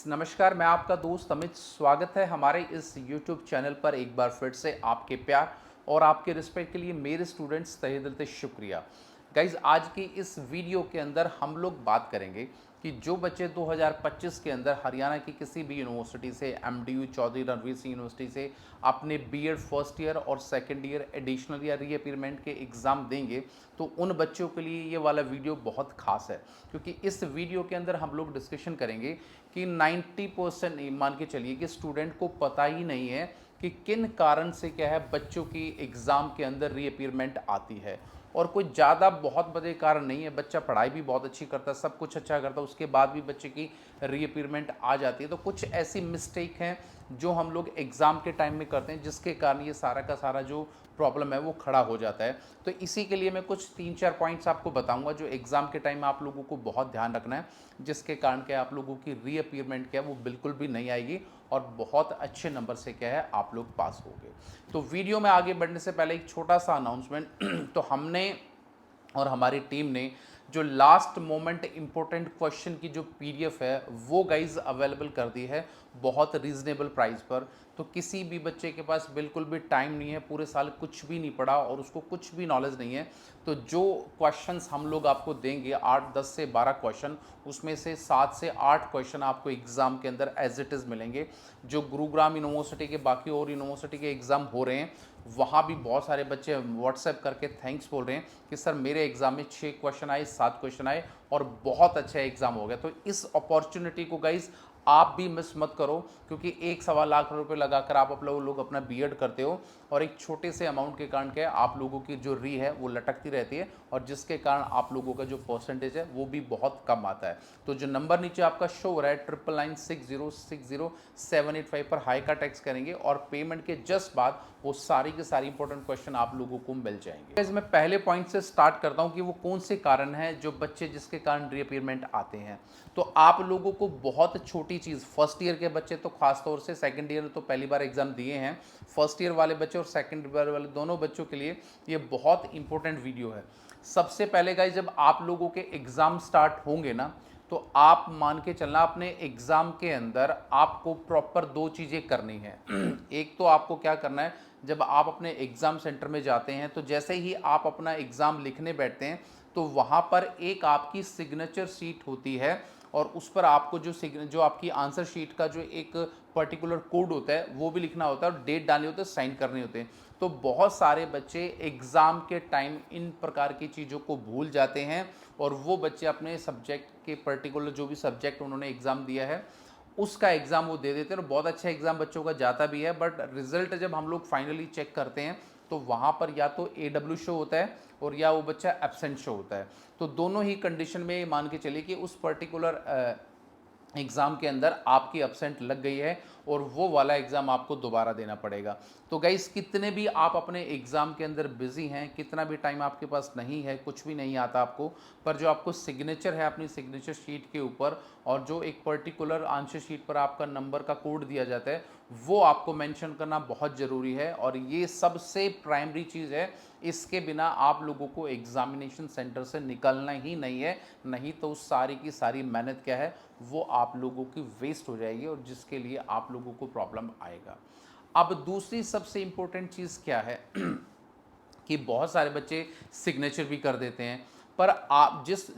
नमस्कार। मैं आपका दोस्त अमित। स्वागत है हमारे इस YouTube चैनल पर एक बार फिर से। आपके प्यार और आपके रिस्पेक्ट के लिए मेरे स्टूडेंट्स तहे दिल से शुक्रिया। गाइज, आज की इस वीडियो के अंदर हम लोग बात करेंगे कि जो बच्चे 2025 के अंदर हरियाणा की किसी भी यूनिवर्सिटी से, MDU चौधरी रणवीर सिंह यूनिवर्सिटी से अपने बीएड फर्स्ट ईयर और सेकेंड ईयर एडिशनल या रीअपीयरमेंट के एग्ज़ाम देंगे, तो उन बच्चों के लिए ये वाला वीडियो बहुत खास है। क्योंकि इस वीडियो के अंदर हम लोग डिस्कशन करेंगे कि 90% मान के चलिए कि स्टूडेंट को पता ही नहीं है कि किन कारण से क्या है बच्चों की एग्ज़ाम के अंदर रीअपीयरमेंट आती है। और कोई ज़्यादा बहुत बड़े कारण नहीं है, बच्चा पढ़ाई भी बहुत अच्छी करता है, सब कुछ अच्छा करता है, उसके बाद भी बच्चे की रीअपीयरमेंट आ जाती है। तो कुछ ऐसी मिस्टेक हैं जो हम लोग एग्ज़ाम के टाइम में करते हैं, जिसके कारण ये सारा का सारा जो प्रॉब्लम है वो खड़ा हो जाता है। तो इसी के लिए मैं कुछ 3-4 पॉइंट्स आपको बताऊंगा जो एग्ज़ाम के टाइम आप लोगों को बहुत ध्यान रखना है, जिसके कारण क्या आप लोगों की रीअपीयरमेंट क्या है वो बिल्कुल भी नहीं आएगी और बहुत अच्छे नंबर से क्या है आप लोग पास होंगे। तो वीडियो में आगे बढ़ने से पहले एक छोटा सा अनाउंसमेंट। तो हमने और हमारी टीम ने जो लास्ट मोमेंट इंपॉर्टेंट क्वेश्चन की जो पीडीएफ है वो गाइज अवेलेबल कर दी है बहुत रीजनेबल प्राइस पर। तो किसी भी बच्चे के पास बिल्कुल भी टाइम नहीं है, पूरे साल कुछ भी नहीं पढ़ा और उसको कुछ भी नॉलेज नहीं है, तो जो क्वेश्चंस हम लोग आपको देंगे 8, 10 से 12 क्वेश्चन, उसमें से 7 से 8 क्वेश्चन आपको एग्ज़ाम के अंदर एज इट इज़ मिलेंगे। जो गुरुग्राम यूनिवर्सिटी के बाकी और यूनिवर्सिटी के एग्ज़ाम हो रहे हैं वहाँ भी बहुत सारे बच्चे व्हाट्सएप करके थैंक्स बोल रहे हैं कि सर मेरे एग्ज़ाम में 6 क्वेश्चन आए, 7 क्वेश्चन आए और बहुत अच्छा एग्ज़ाम हो गया। तो इस अपॉर्चुनिटी को गाइज आप भी मिस मत करो, क्योंकि 1-1.25 लाख रुपए लगाकर आप लोग अपना बीएड करते हो और एक छोटे से अमाउंट के कारण क्या है आप लोगों की जो री है वो लटकती रहती है और जिसके कारण आप लोगों का जो परसेंटेज है वो भी बहुत कम आता है। तो जो नंबर नीचे आपका शो हो रहा है 9996060785 पर हाई का टेक्स्ट करेंगे और पेमेंट के जस्ट बाद वो सारी के सारी इंपॉर्टेंट क्वेश्चन आप लोगों को मिल जाएंगे। मैं पहले पॉइंट से स्टार्ट करता हूं कि वो कौन से कारण हैं जो बच्चे जिसके कारण रीअपीयरमेंट आते हैं। तो आप लोगों को बहुत छोटी चीज़, फर्स्ट ईयर के बच्चे तो खासतौर से, सेकंड ईयर तो पहली बार एग्जाम दिए हैं, फर्स्ट ईयर वाले बच्चे और सेकंड ईयर वाले दोनों बच्चों के लिए ये बहुत इंपॉर्टेंट वीडियो है। सबसे पहले गाइस, जब आप लोगों के एग्ज़ाम स्टार्ट होंगे ना, तो आप मान के चलना अपने एग्ज़ाम के अंदर आपको प्रॉपर 2 चीज़ें करनी है। एक तो आपको क्या करना है, जब आप अपने एग्ज़ाम सेंटर में जाते हैं तो जैसे ही आप अपना एग्ज़ाम लिखने बैठते हैं तो वहाँ पर एक आपकी सिग्नेचर शीट होती है और उस पर आपको जो आपकी आंसर शीट का जो एक पर्टिकुलर कोड होता है वो भी लिखना होता है और डेट डालनी होती है, साइन करने होते हैं। तो बहुत सारे बच्चे एग्ज़ाम के टाइम इन प्रकार की चीज़ों को भूल जाते हैं और वो बच्चे अपने सब्जेक्ट के पर्टिकुलर जो भी सब्जेक्ट उन्होंने एग्ज़ाम दिया है उसका एग्ज़ाम वो दे देते हैं और बहुत अच्छा एग्ज़ाम बच्चों का जाता भी है। बट रिजल्ट जब हम लोग फाइनली चेक करते हैं तो वहाँ पर या तो AW शो होता है और या वो बच्चा एब्सेंट शो होता है। तो दोनों ही कंडीशन में मान के चलिए कि उस पर्टिकुलर एग्ज़ाम के अंदर आपकी एब्सेंट लग गई है और वो वाला एग्ज़ाम आपको दोबारा देना पड़ेगा। तो गाइस, कितने भी आप अपने एग्ज़ाम के अंदर बिजी हैं, कितना भी टाइम आपके पास नहीं है, कुछ भी नहीं आता आपको, पर जो आपको सिग्नेचर है अपनी सिग्नेचर शीट के ऊपर और जो एक पर्टिकुलर आंसर शीट पर आपका नंबर का कोड दिया जाता है वो आपको मेंशन करना बहुत ज़रूरी है और ये सबसे प्राइमरी चीज़ है। इसके बिना आप लोगों को एग्जामिनेशन सेंटर से निकलना ही नहीं है, नहीं तो उस सारी की सारी मेहनत क्या है वो आप लोगों की वेस्ट हो जाएगी और जिसके लिए आप लोगों को प्रॉब्लम आएगा। अब दूसरी सबसे इम्पोर्टेंट चीज़ क्या है कि बहुत सारे बच्चे सिग्नेचर भी कर देते हैं, पर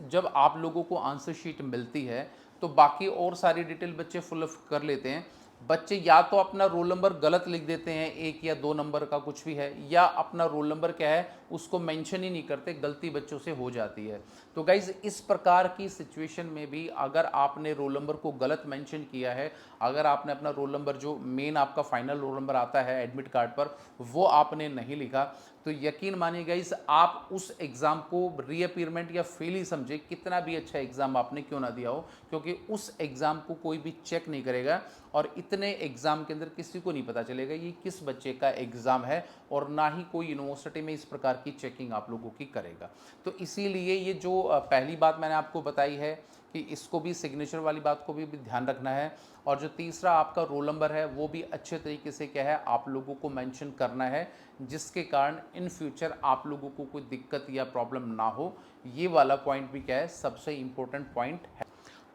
जब आप लोगों को आंसर शीट मिलती है तो बाकी और सारी डिटेल बच्चे फुल कर लेते हैं। बच्चे या तो अपना रोल नंबर गलत लिख देते हैं, 1 या 2 नंबर का कुछ भी है, या अपना रोल नंबर क्या है उसको मेंशन ही नहीं करते, गलती बच्चों से हो जाती है। तो गाइज, इस प्रकार की सिचुएशन में भी अगर आपने रोल नंबर को गलत मेंशन किया है, अगर आपने अपना रोल नंबर जो मेन आपका फाइनल रोल नंबर आता है एडमिट कार्ड पर वो आपने नहीं लिखा, तो यकीन मानिए गाइस, आप उस एग्ज़ाम को रीअपीयरमेंट या फेल ही समझे, कितना भी अच्छा एग्ज़ाम आपने क्यों ना दिया हो, क्योंकि उस एग्ज़ाम को कोई भी चेक नहीं करेगा और इतने एग्ज़ाम के अंदर किसी को नहीं पता चलेगा ये किस बच्चे का एग्ज़ाम है और ना ही कोई यूनिवर्सिटी में इस प्रकार की चेकिंग आप लोगों की करेगा। तो इसीलिए ये जो पहली बात मैंने आपको बताई है कि इसको भी, सिग्नेचर वाली बात को भी ध्यान रखना है और जो तीसरा आपका रोल नंबर है वो भी अच्छे तरीके से क्या है आप लोगों को मेंशन करना है, जिसके कारण इन फ्यूचर आप लोगों को कोई दिक्कत या प्रॉब्लम ना हो। ये वाला पॉइंट भी क्या है सबसे इम्पोर्टेंट पॉइंट है।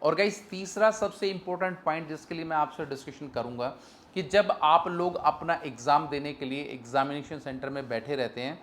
और गाइस तीसरा सबसे इंपॉर्टेंट पॉइंट जिसके लिए मैं आपसे डिस्कशन करूंगा कि जब आप लोग अपना एग्ज़ाम देने के लिए एग्जामिनेशन सेंटर में बैठे रहते हैं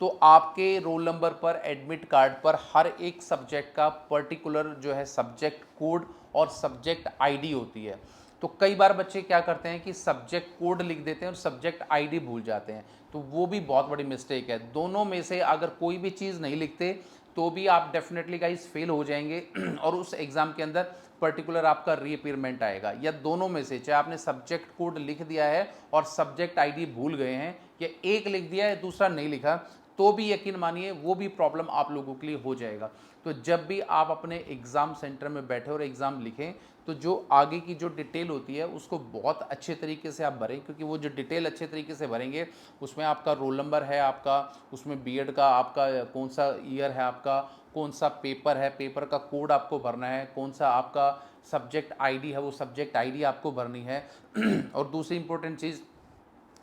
तो आपके रोल नंबर पर एडमिट कार्ड पर हर एक सब्जेक्ट का पर्टिकुलर जो है सब्जेक्ट कोड और सब्जेक्ट आईडी होती है। तो कई बार बच्चे क्या करते हैं कि सब्जेक्ट कोड लिख देते हैं और सब्जेक्ट आईडी भूल जाते हैं, तो वो भी बहुत बड़ी मिस्टेक है। दोनों में से अगर कोई भी चीज़ नहीं लिखते तो भी आप डेफिनेटली गाइस फेल हो जाएंगे और उस एग्ज़ाम के अंदर पर्टिकुलर आपका रीअपीयरमेंट आएगा। या दोनों में से चाहे आपने सब्जेक्ट कोड लिख दिया है और सब्जेक्ट आईडी भूल गए हैं, या एक लिख दिया है दूसरा नहीं लिखा, तो भी यकीन मानिए वो भी प्रॉब्लम आप लोगों के लिए हो जाएगा। तो जब भी आप अपने एग्ज़ाम सेंटर में बैठे और एग्ज़ाम लिखें तो जो आगे की जो डिटेल होती है उसको बहुत अच्छे तरीके से आप भरें, क्योंकि वो जो डिटेल अच्छे तरीके से भरेंगे उसमें आपका रोल नंबर है, आपका उसमें बीएड का आपका कौन सा ईयर है, आपका कौन सा पेपर है, पेपर का कोड आपको भरना है, कौन सा आपका सब्जेक्ट आईडी है वो सब्जेक्ट आईडी आपको भरनी है और दूसरी इंपॉर्टेंट चीज़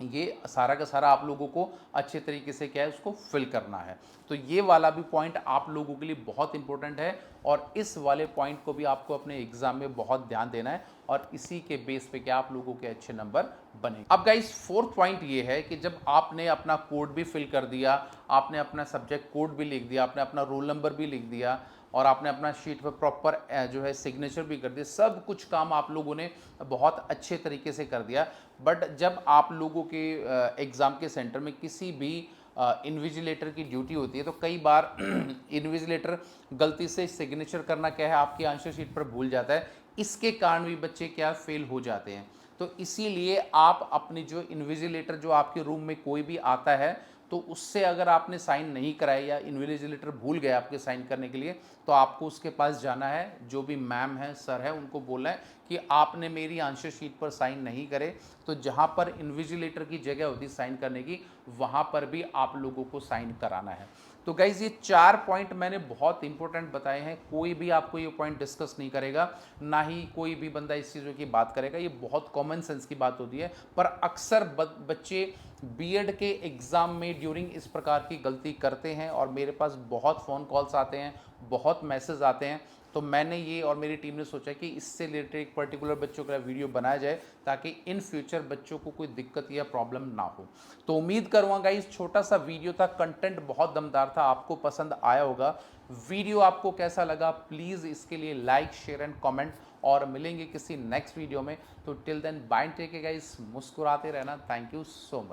ये सारा का सारा आप लोगों को अच्छे तरीके से क्या है उसको फिल करना है। तो ये वाला भी पॉइंट आप लोगों के लिए बहुत इंपॉर्टेंट है और इस वाले पॉइंट को भी आपको अपने एग्जाम में बहुत ध्यान देना है और इसी के बेस पे क्या आप लोगों के अच्छे नंबर बनेंगे। अब गाइस फोर्थ पॉइंट ये है कि जब आपने अपना कोड भी फिल कर दिया, आपने अपना सब्जेक्ट कोड भी लिख दिया, आपने अपना रोल नंबर भी लिख दिया और आपने अपना शीट पर प्रॉपर जो है सिग्नेचर भी कर दिया, सब कुछ काम आप लोगों ने बहुत अच्छे तरीके से कर दिया, बट जब आप लोगों के एग्ज़ाम के सेंटर में किसी भी इन्विजिलेटर की ड्यूटी होती है तो कई बार इन्विजिलेटर गलती से सिग्नेचर करना क्या है आपकी आंसर शीट पर भूल जाता है, इसके कारण भी बच्चे क्या फेल हो जाते हैं। तो इसीलिए आप अपनी जो इन्विजिलेटर जो आपके रूम में कोई भी आता है तो उससे अगर आपने साइन नहीं कराया या इन्विजिलेटर भूल गया आपके साइन करने के लिए तो आपको उसके पास जाना है, जो भी मैम है सर है उनको बोलना है कि आपने मेरी आंसर शीट पर साइन नहीं करे। तो जहाँ पर इन्विजिलेटर की जगह होती साइन करने की वहाँ पर भी आप लोगों को साइन कराना है। तो गाइज ये 4 पॉइंट मैंने बहुत इंपॉर्टेंट बताए हैं, कोई भी आपको ये पॉइंट डिस्कस नहीं करेगा, ना ही कोई भी बंदा इस चीज़ों की बात करेगा, ये बहुत कॉमन सेंस की बात होती है। पर अक्सर बच्चे बीएड के एग्ज़ाम में ड्यूरिंग इस प्रकार की गलती करते हैं और मेरे पास बहुत फ़ोन कॉल्स आते हैं, बहुत मैसेज आते हैं। तो मैंने ये और मेरी टीम ने सोचा कि इससे रिलेटेड एक पर्टिकुलर बच्चों का वीडियो बनाया जाए ताकि इन फ्यूचर बच्चों को कोई दिक्कत या प्रॉब्लम ना हो। तो उम्मीद करूँगा गाइस छोटा सा वीडियो था, कंटेंट बहुत दमदार था, आपको पसंद आया होगा। वीडियो आपको कैसा लगा प्लीज़ इसके लिए लाइक शेयर एंड कमेंट, और मिलेंगे किसी नेक्स्ट वीडियो में। तो till then bye, take care guys, मुस्कुराते रहना। Thank you so much.